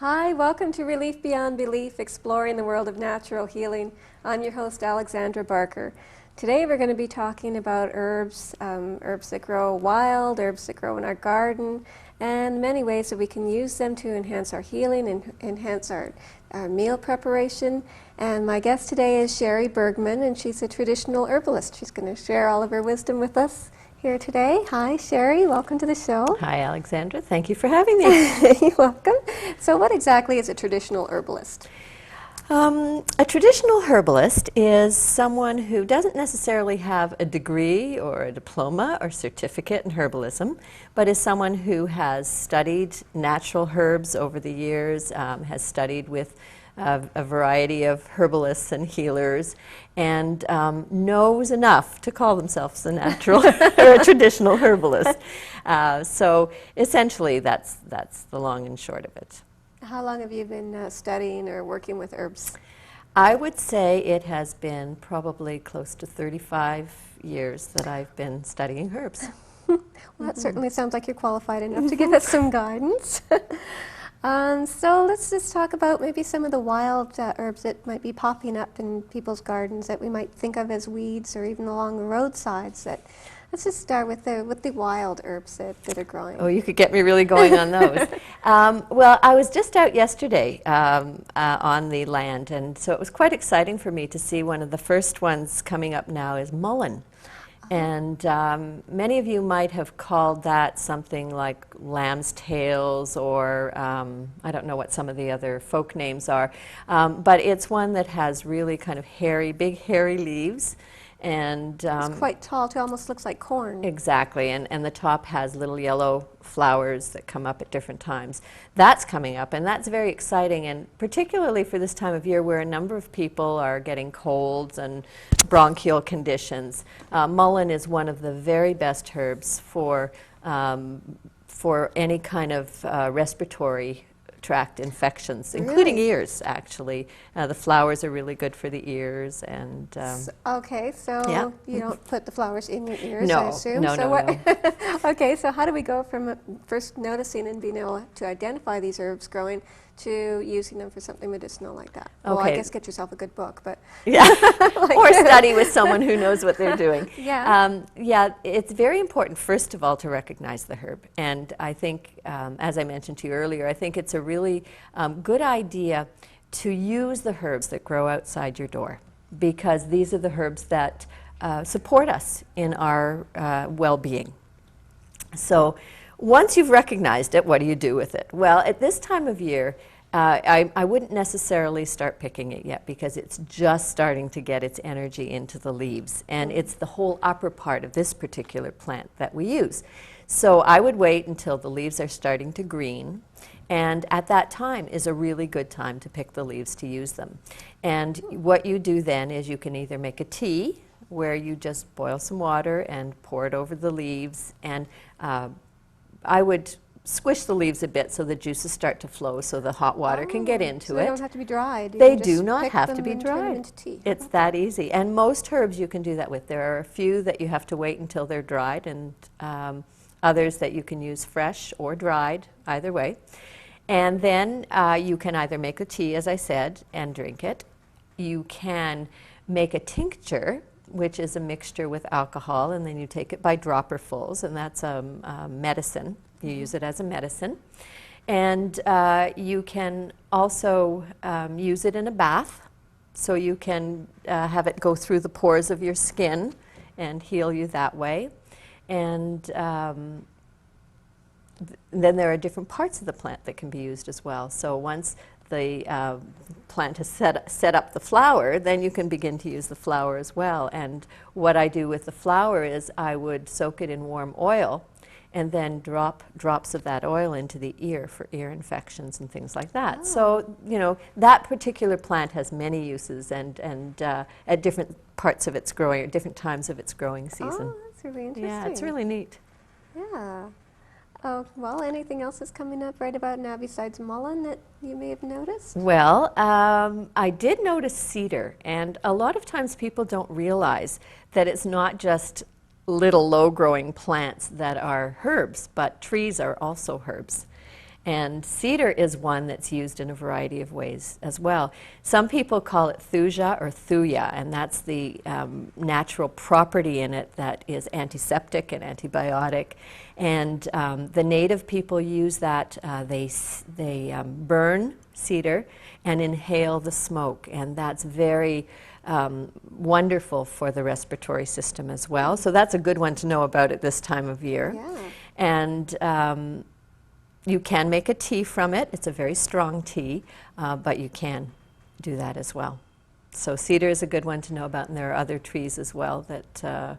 Hi, welcome to Relief Beyond Belief, exploring the world of natural healing. I'm your host, Alexandra Barker. Today we're going to be talking about herbs, herbs that grow wild, herbs that grow in our garden, and many ways that we can use them to enhance our healing and enhance our meal preparation. And my guest today is Sherry Bergman, and she's a traditional herbalist. She's going to share all of her wisdom with us here today. Hi, Sherry. Welcome to the show. Hi, Alexandra. Thank you for having me. You're welcome. So what exactly is a traditional herbalist? A traditional herbalist is someone who doesn't necessarily have a degree or a diploma or certificate in herbalism, but is someone who has studied natural herbs over the years, has studied with a variety of herbalists and healers, and knows enough to call themselves a natural or a traditional herbalist. So essentially, that's the long and short of it. How long have you been studying or working with herbs? I would say it has been probably close to 35 years that I've been studying herbs. Well, that certainly sounds like you're qualified enough to give us some guidance. So let's just talk about maybe some of the wild herbs that might be popping up in people's gardens that we might think of as weeds, or even along the roadsides. Let's just start with the wild herbs that are growing. Oh, you could get me really going on those. Well, I was just out yesterday on the land, and so it was quite exciting for me to see one of the first ones coming up now is mullein. And many of you might have called that something like lamb's tails, or I don't know what some of the other folk names are, but it's one that has really kind of big hairy leaves. And it's quite tall too, almost looks like corn. Exactly, and the top has little yellow flowers that come up at different times. That's coming up, and that's very exciting, and particularly for this time of year where a number of people are getting colds and bronchial conditions. Mullein is one of the very best herbs for any kind of respiratory tract infections, including ears, actually. The flowers are really good for the ears. And okay, so yeah. You don't put the flowers in your ears, no, I assume? No, so no. Okay, so how do we go from first noticing and being able to identify these herbs growing to using them for something medicinal like that? Okay. Well, I guess get yourself a good book, but... Yeah, or study with someone who knows what they're doing. Yeah. Yeah, it's very important, first of all, to recognize the herb. And I think, as I mentioned to you earlier, I think it's a really good idea to use the herbs that grow outside your door, because these are the herbs that support us in our well-being. So once you've recognized it, what do you do with it? Well, at this time of year, I wouldn't necessarily start picking it yet, because it's just starting to get its energy into the leaves. And it's the whole upper part of this particular plant that we use. So I would wait until the leaves are starting to green. And at that time is a really good time to pick the leaves to use them. And what you do then is you can either make a tea, where you just boil some water and pour it over the leaves. And I would squish the leaves a bit so the juices start to flow, so the hot water can get into so it. They don't have to be dried. You They can do just not pick have them to be and turn them dried. into tea. It's that easy. And most herbs you can do that with. There are a few that you have to wait until they're dried, and others that you can use fresh or dried, either way. And then you can either make a tea, as I said, and drink it. You can make a tincture, which is a mixture with alcohol, and then you take it by dropperfuls, and that's a medicine. You use it as a medicine. And you can also use it in a bath, so you can have it go through the pores of your skin and heal you that way. And then there are different parts of the plant that can be used as well. So once the plant has set up the flower, then you can begin to use the flower as well. And what I do with the flower is I would soak it in warm oil and then drop drops of that oil into the ear for ear infections and things like that. Oh. So, you know, that particular plant has many uses, and at different parts of its growing, at different times of its growing season. Oh, that's really interesting. Yeah, it's really neat. Yeah. Oh, well, anything else that's coming up right about now besides mullein that you may have noticed? Well, I did notice cedar, and a lot of times people don't realize that it's not just little low-growing plants that are herbs, but trees are also herbs. And cedar is one that's used in a variety of ways as well. Some people call it thuja or thuya, and that's the natural property in it that is antiseptic and antibiotic. And the native people use that. They burn cedar and inhale the smoke, and that's very wonderful for the respiratory system as well. So that's a good one to know about at this time of year. Yeah. And you can make a tea from it. It's a very strong tea, but you can do that as well. So cedar is a good one to know about, and there are other trees as well that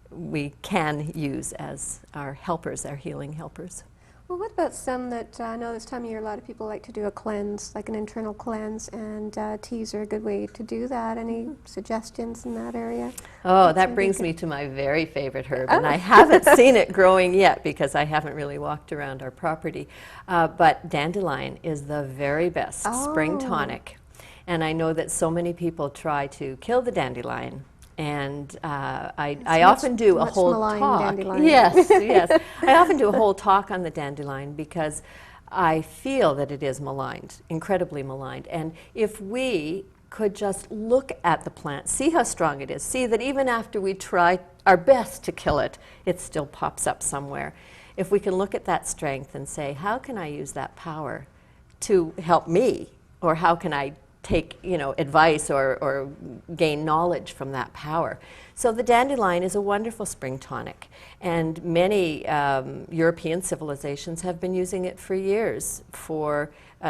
we can use as our helpers, our healing helpers. Well, what about some that I know this time of year a lot of people like to do a cleanse, like an internal cleanse, and teas are a good way to do that. Any suggestions in that area? Oh, that brings me to my very favorite herb, and I haven't seen it growing yet because I haven't really walked around our property. But dandelion is the very best spring tonic. And I know that so many people try to kill the dandelion. And I often do a whole talk. Dandelion. Yes, yes. I often do a whole talk on the dandelion because I feel that it is maligned, incredibly maligned. And if we could just look at the plant, see how strong it is, see that even after we try our best to kill it, it still pops up somewhere. If we can look at that strength and say, how can I use that power to help me? Or how can I take advice or gain knowledge from that power? So the dandelion is a wonderful spring tonic, and many European civilizations have been using it for years.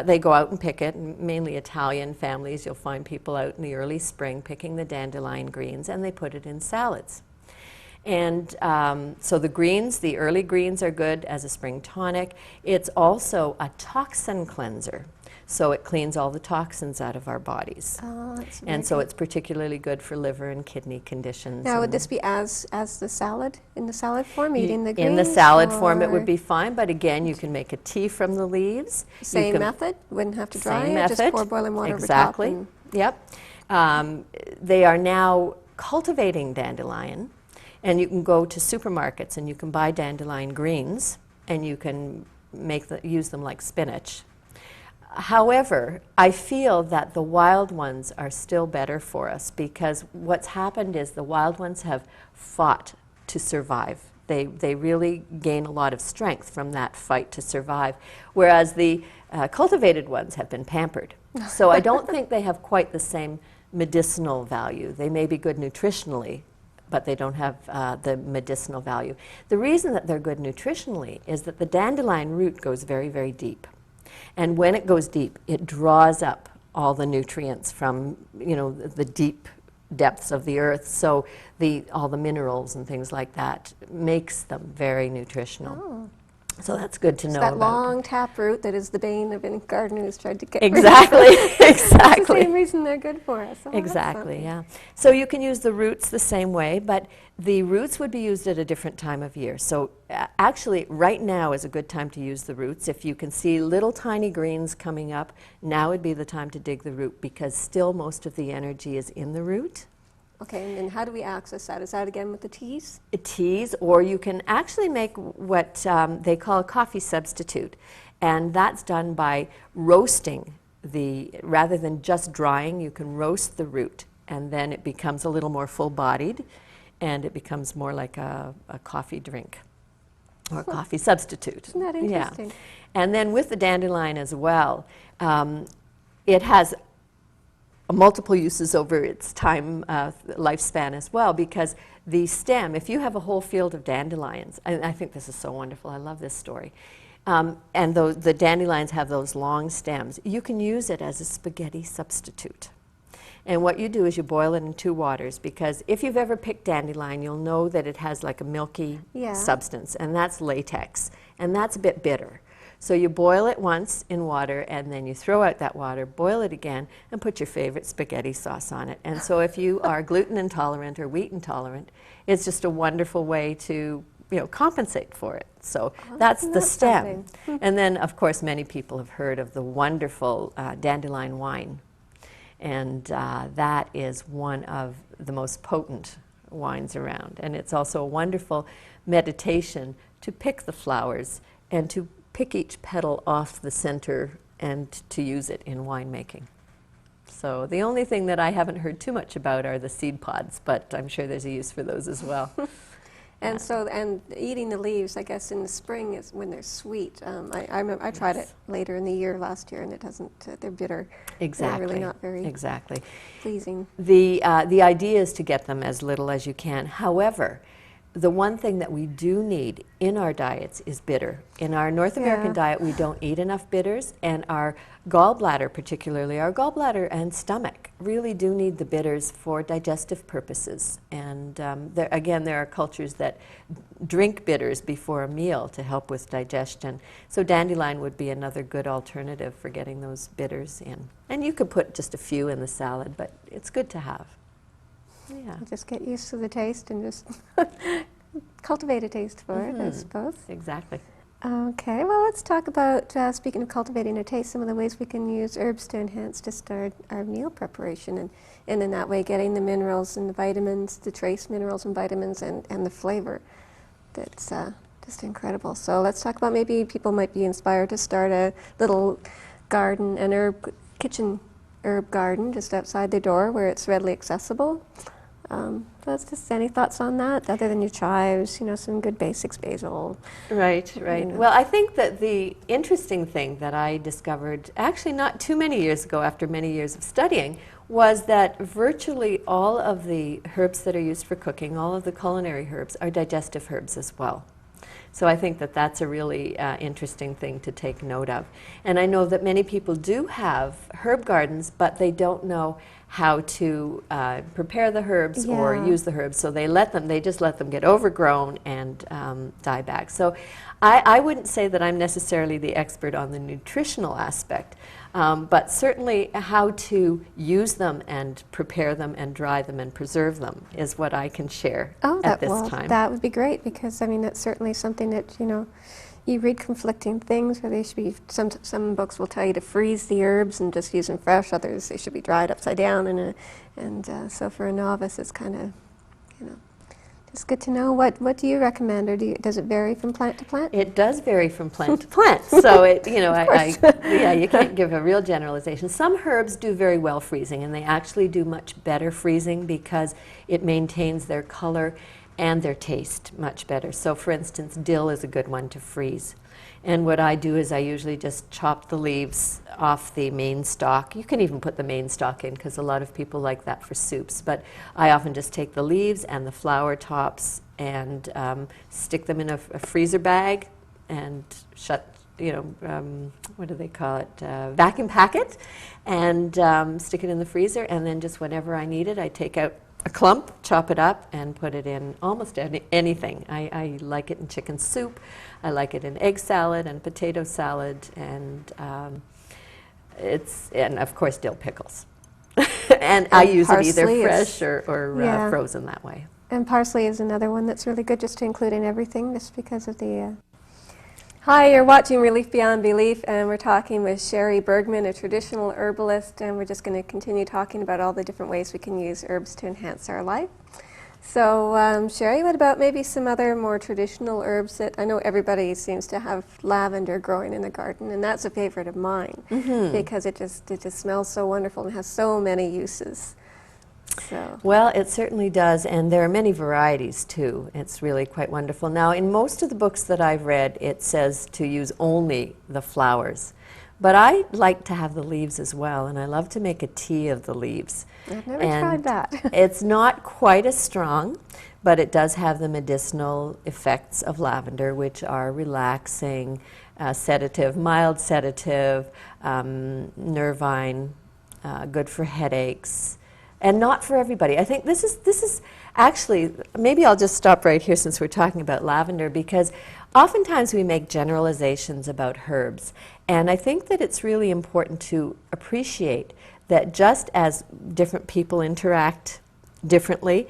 They go out and pick it, mainly Italian families. You'll find people out in the early spring picking the dandelion greens, and they put it in salads. And so the greens, the early greens, are good as a spring tonic. It's also a toxin cleanser. So it cleans all the toxins out of our bodies. Oh, that's and so it's particularly good for liver and kidney conditions. Now, would this be as the salad, in the salad form, eating the greens? In the salad form, it would be fine, but again, you can make a tea from the leaves. Same method? Wouldn't have to dry same it? Method. Just pour boiling water Exactly. over top? Yep. They are now cultivating dandelion, and you can go to supermarkets and you can buy dandelion greens, and you can use them like spinach. However, I feel that the wild ones are still better for us because what's happened is the wild ones have fought to survive. They really gain a lot of strength from that fight to survive, whereas the cultivated ones have been pampered. So I don't think they have quite the same medicinal value. They may be good nutritionally, but they don't have the medicinal value. The reason that they're good nutritionally is that the dandelion root goes very, very deep. And when it goes deep, it draws up all the nutrients from, the deep depths of the earth. So all the minerals and things like that makes them very nutritional. Oh. So that's good to know that about. long taproot that is the bane of any gardener who's tried to get Exactly, exactly. It's the same reason they're good for us. Oh, exactly, yeah. So you can use the roots the same way, but the roots would be used at a different time of year. So actually, right now is a good time to use the roots. If you can see little tiny greens coming up, now would be the time to dig the root because still most of the energy is in the root. Okay, and how do we access that? Is that again with the teas? Teas, or you can actually make what they call a coffee substitute. And that's done by roasting rather than just drying, you can roast the root. And then it becomes a little more full-bodied, and it becomes more like a coffee drink or a coffee substitute. Isn't that interesting? Yeah. And then with the dandelion as well, it has multiple uses over its time lifespan as well, because the stem, if you have a whole field of dandelions, and I think this is so wonderful, I love this story, and the dandelions have those long stems, you can use it as a spaghetti substitute. And what you do is you boil it in 2 waters, because if you've ever picked dandelion, you'll know that it has like a milky substance, and that's latex, and that's a bit bitter. So you boil it once in water, and then you throw out that water, boil it again, and put your favorite spaghetti sauce on it. And so if you are gluten intolerant or wheat intolerant, it's just a wonderful way to compensate for it. So that's the stem. And then, of course, many people have heard of the wonderful dandelion wine. And that is one of the most potent wines around. And it's also a wonderful meditation to pick the flowers and to pick each petal off the center and to use it in winemaking. So the only thing that I haven't heard too much about are the seed pods, but I'm sure there's a use for those as well. And and eating the leaves, I guess in the spring is when they're sweet. I remember I tried it later in the year last year, and it doesn't. They're bitter. Exactly. They're really not very pleasing. The idea is to get them as little as you can. However, the one thing that we do need in our diets is bitter. In our North American diet, we don't eat enough bitters, and our gallbladder, particularly our gallbladder and stomach, really do need the bitters for digestive purposes. And there are cultures that drink bitters before a meal to help with digestion. So dandelion would be another good alternative for getting those bitters in. And you could put just a few in the salad, but it's good to have. Yeah. Just get used to the taste and just cultivate a taste for it, I suppose. Exactly. Okay, well, let's talk about, speaking of cultivating a taste, some of the ways we can use herbs to enhance just our meal preparation, and in that way getting the minerals and the vitamins, the trace minerals and vitamins, and the flavor. That's just incredible. So let's talk about, maybe people might be inspired to start a little garden, kitchen herb garden just outside their door where it's readily accessible. That's just, any thoughts on that, other than your chives, some good basics, basil? Right. Well, I think that the interesting thing that I discovered, actually not too many years ago after many years of studying, was that virtually all of the herbs that are used for cooking, all of the culinary herbs, are digestive herbs as well. So I think that that's a really interesting thing to take note of. And I know that many people do have herb gardens, but they don't know how to prepare the herbs or use the herbs, so they just let them get overgrown and die back. So I wouldn't say that I'm necessarily the expert on the nutritional aspect, but certainly how to use them and prepare them and dry them and preserve them is what I can share at this time. That would be great, because that's certainly something that you read conflicting things, where they should be, some books will tell you to freeze the herbs and just use them fresh, others they should be dried upside down, and so for a novice it's kind of just good to know. What do you recommend, or does it vary from plant to plant? It does vary from plant to plant, so you can't give a real generalization. Some herbs do very well freezing, and they actually do much better freezing because it maintains their color and their taste much better. So for instance, dill is a good one to freeze. And what I do is I usually just chop the leaves off the main stalk. You can even put the main stalk in, because a lot of people like that for soups. But I often just take the leaves and the flower tops and stick them in a freezer bag and shut, what do they call it, vacuum pack it, and stick it in the freezer. And then just whenever I need it, I take out a clump, chop it up, and put it in almost anything. I like it in chicken soup. I like it in egg salad and potato salad, and of course dill pickles. and I use it either fresh or frozen that way. And parsley is another one that's really good just to include in everything, just because of the... Hi, you're watching Relief Beyond Belief, and we're talking with Sherry Bergman, a traditional herbalist, and we're just going to continue talking about all the different ways we can use herbs to enhance our life. So, Sherry, what about maybe some other more traditional herbs that I know everybody seems to have lavender growing in the garden, and that's a favorite of mine because it just smells so wonderful and has so many uses. So. Well, it certainly does, and there are many varieties too. It's really quite wonderful. Now, in most of the books that I've read, it says to use only the flowers. But I like to have the leaves as well, and I love to make a tea of the leaves. I've never tried that. It's not quite as strong, but it does have the medicinal effects of lavender, which are relaxing, sedative, mild sedative, nervine, good for headaches. And not for everybody. I think this is actually, maybe I'll just stop right here since we're talking about lavender, because oftentimes we make generalizations about herbs. And I think that it's really important to appreciate that just as different people interact differently,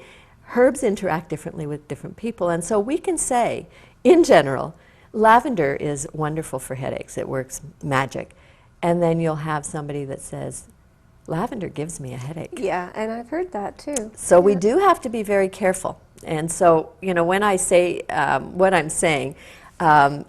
herbs interact differently with different people. And so we can say, in general, lavender is wonderful for headaches. It works magic. And then you'll have somebody that says, lavender gives me a headache. Yeah, and I've heard that too. So we do have to be very careful. And so, when I say what I'm saying,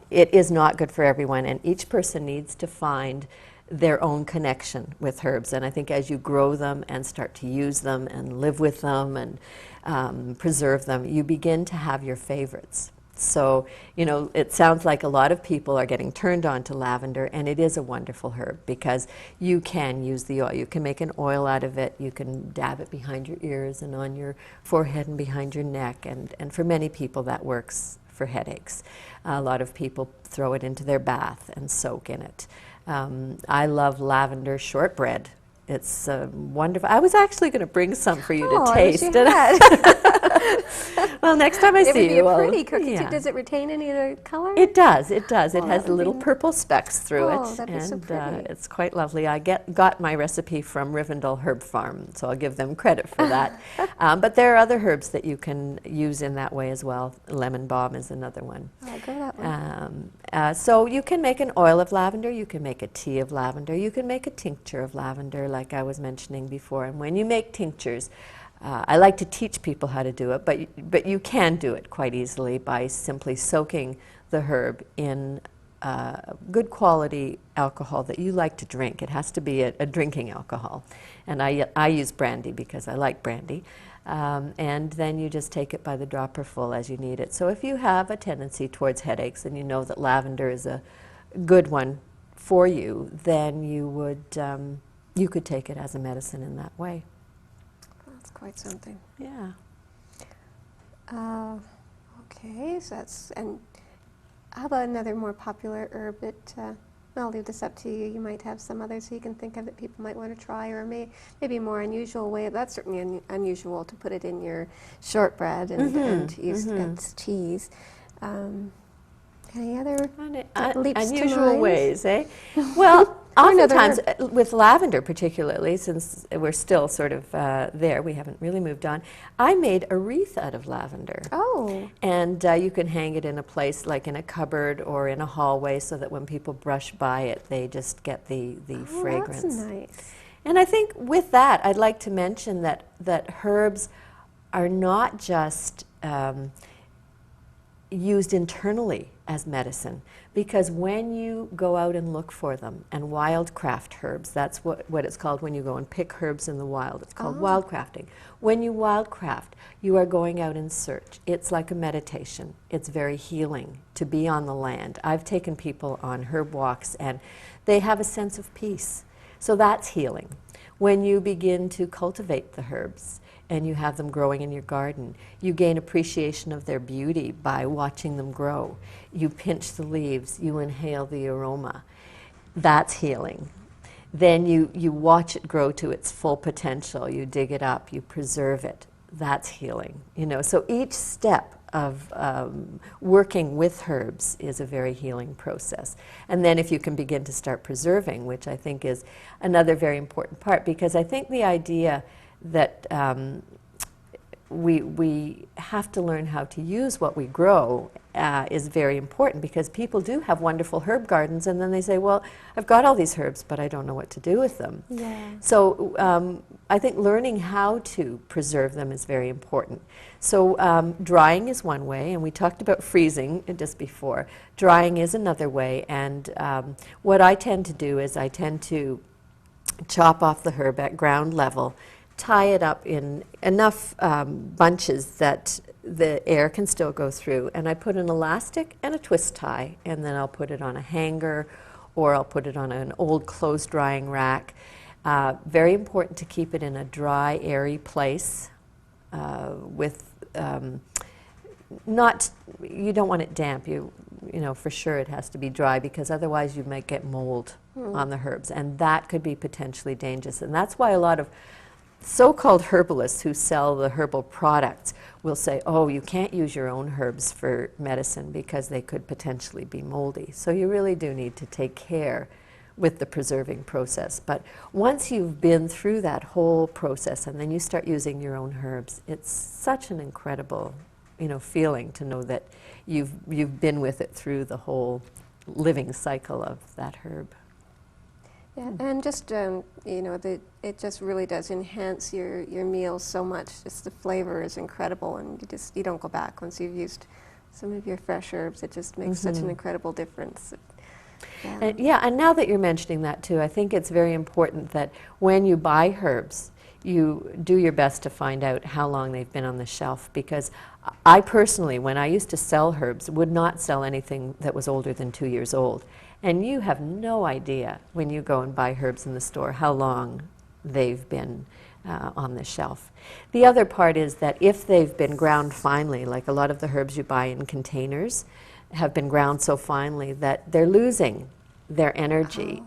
it is not good for everyone, and each person needs to find their own connection with herbs. And I think as you grow them and start to use them and live with them and preserve them, you begin to have your favorites. So, you know, it sounds like a lot of people are getting turned on to lavender, and it is a wonderful herb because you can use the oil. You can make an oil out of it. You can dab it behind your ears and on your forehead and behind your neck, and for many people that works for headaches. A lot of people throw it into their bath and soak in it. I love lavender shortbread. It's wonderful. I was actually going to bring some for you to taste. Well, next time I see you, it would be a pretty cookie. yeah. Does it retain any of the color? It does. It does. It Oh, has that would little be- purple specks through Oh, it, that'd be so and pretty. it's quite lovely. I got my recipe from Rivendell Herb Farm, so I'll give them credit for that. But there are other herbs that you can use in that way as well. Lemon balm is another one. I'll go that one. So you can make an oil of lavender, you can make a tea of lavender, you can make a tincture of lavender, like I was mentioning before. And when you make tinctures, I like to teach people how to do it, but you can do it quite easily by simply soaking the herb in good quality alcohol that you like to drink. It has to be a drinking alcohol. And I use brandy because I like brandy. And then you just take it by the dropper full as you need it. So if you have a tendency towards headaches and you know that lavender is a good one for you, then you could take it as a medicine in that way. That's quite something. Yeah. Okay, so that's, and how about another more popular herb that, I'll leave this up to you. You might have some others you can think of that people might want to try, or maybe a more unusual way. That's certainly unusual to put it in your shortbread and use as cheese. Any other that leaps to Unusual mind? ways, eh? Well, Or another oftentimes, with lavender particularly, since we're still sort of there, we haven't really moved on, I made a wreath out of lavender. Oh, And you can hang it in a place like in a cupboard or in a hallway so that when people brush by it, they just get the fragrance. that's nice. And I think with that, I'd like to mention that herbs are not just used internally as medicine, because when you go out and look for them, and wildcraft herbs, that's what it's called when you go and pick herbs in the wild. It's called wildcrafting. When you wildcraft, you are going out in search. It's like a meditation. It's very healing to be on the land. I've taken people on herb walks and they have a sense of peace. So that's healing. When you begin to cultivate the herbs and you have them growing in your garden, you gain appreciation of their beauty by watching them grow. You pinch the leaves, you inhale the aroma. That's healing. Then you watch it grow to its full potential. You dig it up, you preserve it. That's healing. You know, so each step of working with herbs is a very healing process. And then if you can begin to start preserving, which I think is another very important part, because I think the idea that we have to learn how to use what we grow is very important, because people do have wonderful herb gardens and then they say, well, I've got all these herbs, but I don't know what to do with them. Yeah. So I think learning how to preserve them is very important. So drying is one way, and we talked about freezing just before. Drying is another way, and what I tend to do is I tend to chop off the herb at ground level, tie it up in enough bunches that the air can still go through, and I put an elastic and a twist tie, and then I'll put it on a hanger or I'll put it on an old clothes drying rack. Very important to keep it in a dry, airy place with you don't want it damp. You know, for sure it has to be dry, because otherwise you might get mold on the herbs, and that could be potentially dangerous. And that's why a lot of so-called herbalists who sell the herbal products will say, oh, you can't use your own herbs for medicine because they could potentially be moldy. So you really do need to take care with the preserving process. But once you've been through that whole process and then you start using your own herbs, it's such an incredible, you know, feeling to know that you've been with it through the whole living cycle of that herb. Yeah, and just you know, it just really does enhance your meals so much. Just the flavor is incredible, and you don't go back once you've used some of your fresh herbs. It just makes such an incredible difference. And now that you're mentioning that too, I think it's very important that when you buy herbs, you do your best to find out how long they've been on the shelf, because I personally, when I used to sell herbs, would not sell anything that was older than 2 years old. And you have no idea when you go and buy herbs in the store how long they've been on the shelf. The other part is that if they've been ground finely, like a lot of the herbs you buy in containers have been ground so finely that they're losing their energy,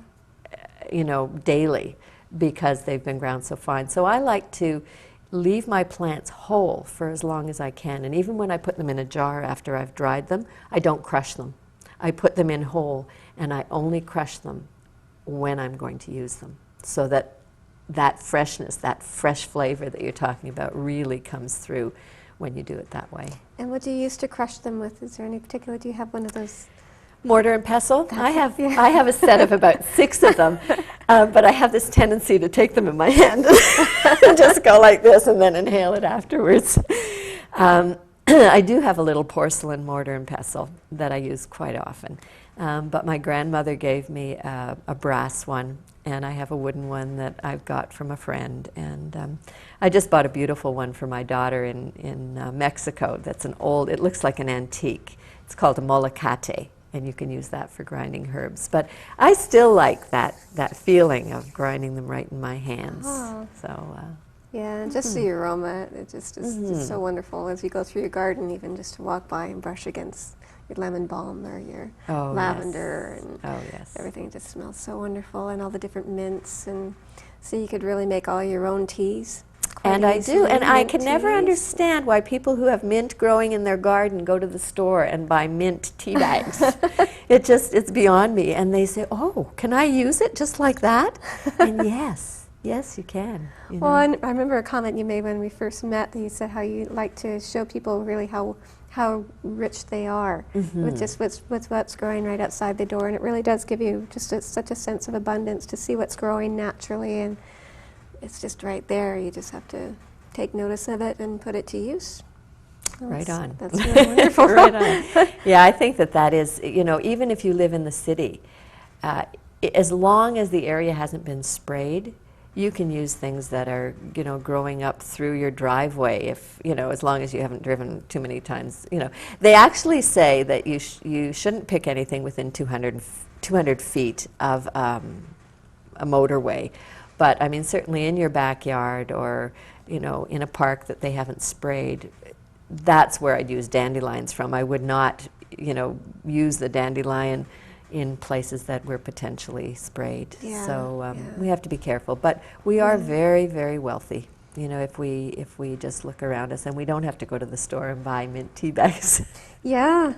daily, because they've been ground so fine. So I like to leave my plants whole for as long as I can. And even when I put them in a jar after I've dried them, I don't crush them. I put them in whole, and I only crush them when I'm going to use them, so that that freshness, that fresh flavor that you're talking about really comes through when you do it that way. And what do you use to crush them with? Is there any particular, do you have one of those? Mortar and pestle. I have a set of about 6 of them, but I have this tendency to take them in my hand and just go like this and then inhale it afterwards. I do have a little porcelain mortar and pestle that I use quite often, but my grandmother gave me a brass one, and I have a wooden one that I've got from a friend, and I just bought a beautiful one for my daughter in Mexico. That's an old, it looks like an antique. It's called a molocate, and you can use that for grinding herbs. But I still like that feeling of grinding them right in my hands. Oh. So. Yeah, and just the aroma, it just is just so wonderful as you go through your garden, even just to walk by and brush against your lemon balm or your lavender and everything just smells so wonderful, and all the different mints, and so you could really make all your own teas. And I do, and I can never understand why people who have mint growing in their garden go to the store and buy mint tea bags. It's beyond me. And they say, oh, can I use it just like that? And yes, you can. Well, I remember a comment you made when we first met, that you said how you like to show people really how rich they are with just with what's growing right outside the door, and it really does give you just such a sense of abundance to see what's growing naturally, and it's just right there. You just have to take notice of it and put it to use. Right on. That's really wonderful. Right on. Yeah, I think that is, even if you live in the city, as long as the area hasn't been sprayed, you can use things that are, growing up through your driveway, if, as long as you haven't driven too many times. They actually say that you shouldn't pick anything within 200 feet of a motorway. But, I mean, certainly in your backyard or, in a park that they haven't sprayed, that's where I'd use dandelions from. I would not, use the dandelion in places that were potentially sprayed. Yeah, so we have to be careful. But we are very, very wealthy, if we just look around us, and we don't have to go to the store and buy mint tea bags. Yeah.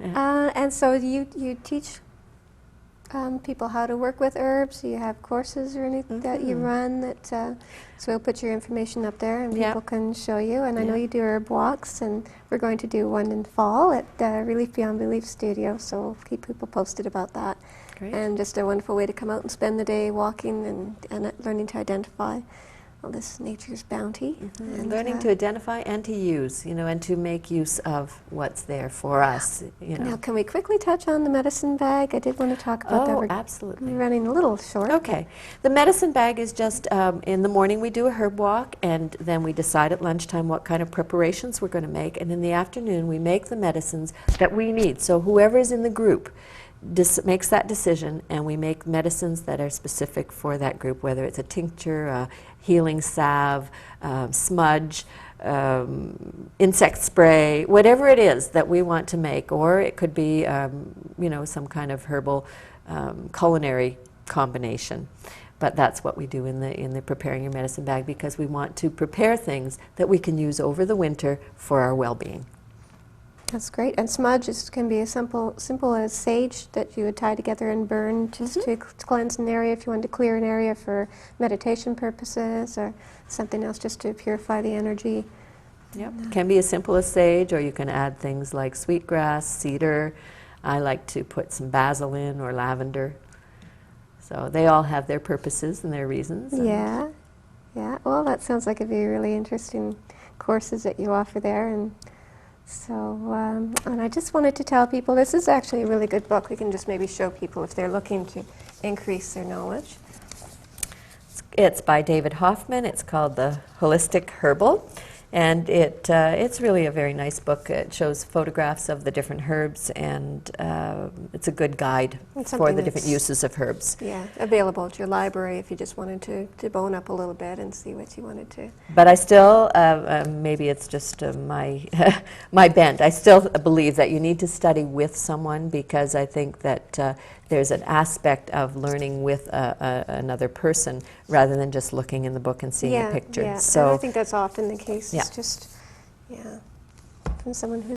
And so you teach people how to work with herbs? Do you have courses or anything that you run that, so we'll put your information up there and people can show you. And I know you do herb walks, and we're going to do one in fall at the Relief Beyond Belief studio, so we'll keep people posted about that. Great. And just a wonderful way to come out and spend the day walking and learning to identify all this nature's bounty. And learning to identify and to use, and to make use of what's there for us. Now, can we quickly touch on the medicine bag? I did want to talk about that. Oh, absolutely. We're running a little short. Okay. The medicine bag is just, in the morning we do a herb walk, and then we decide at lunchtime what kind of preparations we're going to make, and in the afternoon we make the medicines that we need. So whoever's in the group makes that decision, and we make medicines that are specific for that group, whether it's a tincture, a healing salve, smudge, insect spray, whatever it is that we want to make, or it could be some kind of herbal culinary combination. But that's what we do in the preparing your medicine bag, because we want to prepare things that we can use over the winter for our well-being. That's great. And smudge can be as simple as sage that you would tie together and burn just to cleanse an area, if you wanted to clear an area for meditation purposes, or something else just to purify the energy. Yep. Can be as simple as sage, or you can add things like sweetgrass, cedar. I like to put some basil in, or lavender. So they all have their purposes and their reasons. Yeah. Well, that sounds like it'd be really interesting courses that you offer there, and So, and I just wanted to tell people this is actually a really good book. We can just maybe show people if they're looking to increase their knowledge. It's by David Hoffman. It's called The Holistic Herbal. And it's really a very nice book. It shows photographs of the different herbs, and it's a good guide for the different uses of herbs. Yeah, available at your library if you just wanted to bone up a little bit and see what you wanted to. But I still, maybe it's just my, my bent, I still believe that you need to study with someone, because I think that there's an aspect of learning with another person rather than just looking in the book and seeing a picture. Yeah, So and I think that's often the case. Yeah. It's just, from someone who